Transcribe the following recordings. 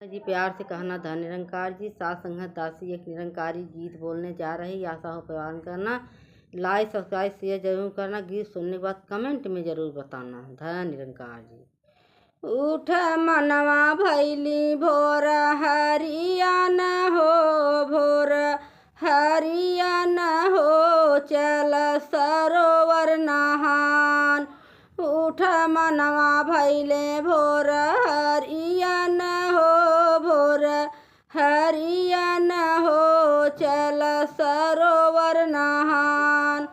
जी प्यार से कहना था निरंकार जी सात संगत दासी एक निरंकारी गीत बोलने जा रही आशा हो प्रवान करना। लाइक सब्सक्राइब शेयर जरूर करना। गीत सुनने के बाद कमेंट में जरूर बताना। धन निरंकार जी। उठ मनवा भैली भोर हरियाणा हो भोर हरियाणा हो चल सरोवर नहान। उठ मनवा भैले भोर हरियाणा हो भोर हरियाणा हो चल सरोवर नहान।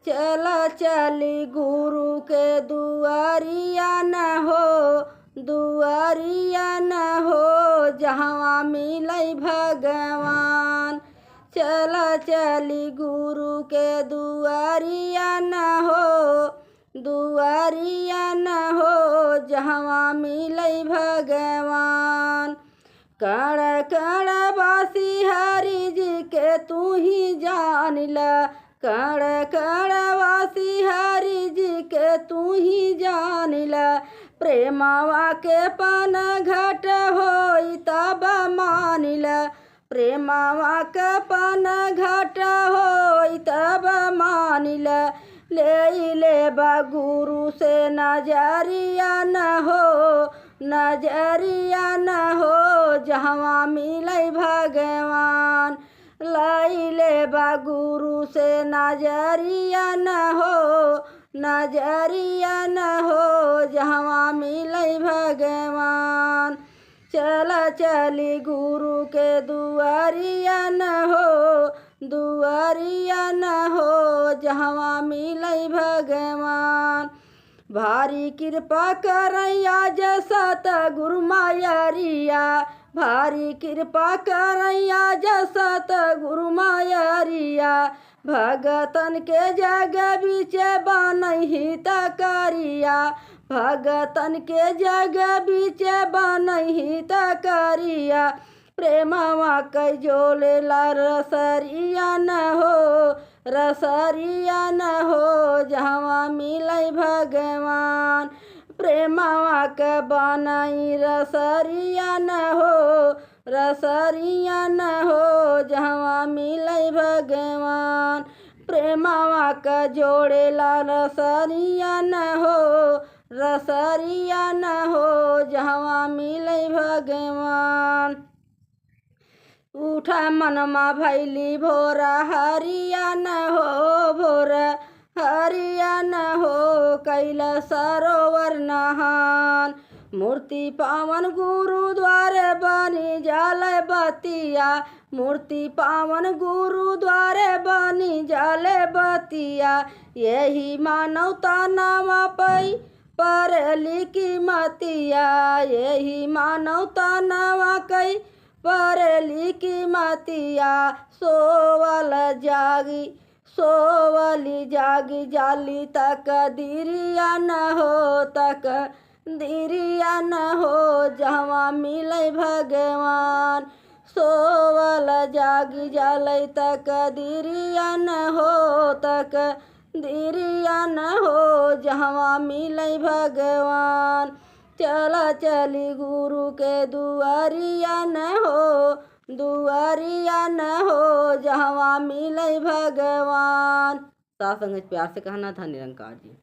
चल चली गुरु के दुआरिया न हो दुआरिया न हो जहाँ मिलै भगवान। चल चली गुरु के दुआरिया न हो दुआरिया न हो जहाँ मिलै भगवान। कण कण बासी हरि जी के तू ही जान ल कण कण वासी हरि जी के तू ही जान ल। प्रेमवा के पन घट होई तब मान ल प्रेमवा के पन घट होई तब मान ल। ले ले गुरु से नजरिया न हो नजरिया न हो जहाँ मिलै भगवान। ले गुरु से नजरिया न हो नजरिया न हो जहाँ मिलै भगवान। चल चली गुरु के दुआरिया न हो दुआरिया न हो जहाँ मिलै भगवान। भारी कृपा करैया जसत गुरु मायरिया भारी कृपा करैया जसत गुरु मायरिया। भगतन के जग बीच बनहि तकरिया भगतन के जग बीच बनहि तकरिया। प्रेमवा कै जोले ला रसरिया न हो रसरिया न हो जहाँ मिलै भगवान। प्रेमवा के बनई रसरिया न हो रसरिया न हो जहाँ मिलै भगवान। प्रेमवा के जोड़े ला रसरिया न हो रसरिया न हो जहाँ मिलै भगवान। उठ मनमा भैली भोर हरियाणा हो भोर हरियाणा हो कैल सरोवर नहान। मूर्ति पावन गुरुद्वारे बनी जल बतिया मूर्ति पावन गुरुद्वारे बनी जल बतिया। यही मानवता नाम पै पर लिखी मतिया यही मानवता नाम कई पर लिखी मतिया। सोवली जागी जाली तक दिरिया न हो तक दिरिया न हो जहाँ मिलै भगवान। सोवल जागी जाली तक दिरिया न हो तक दिरिया न हो जहाँ मिलै भगवान। चल चली गुरु के दुआरिया न हो दुआरिया न हो जहाँ मिलै भगवान। साथ संगत प्यार से कहना था निरंकार जी।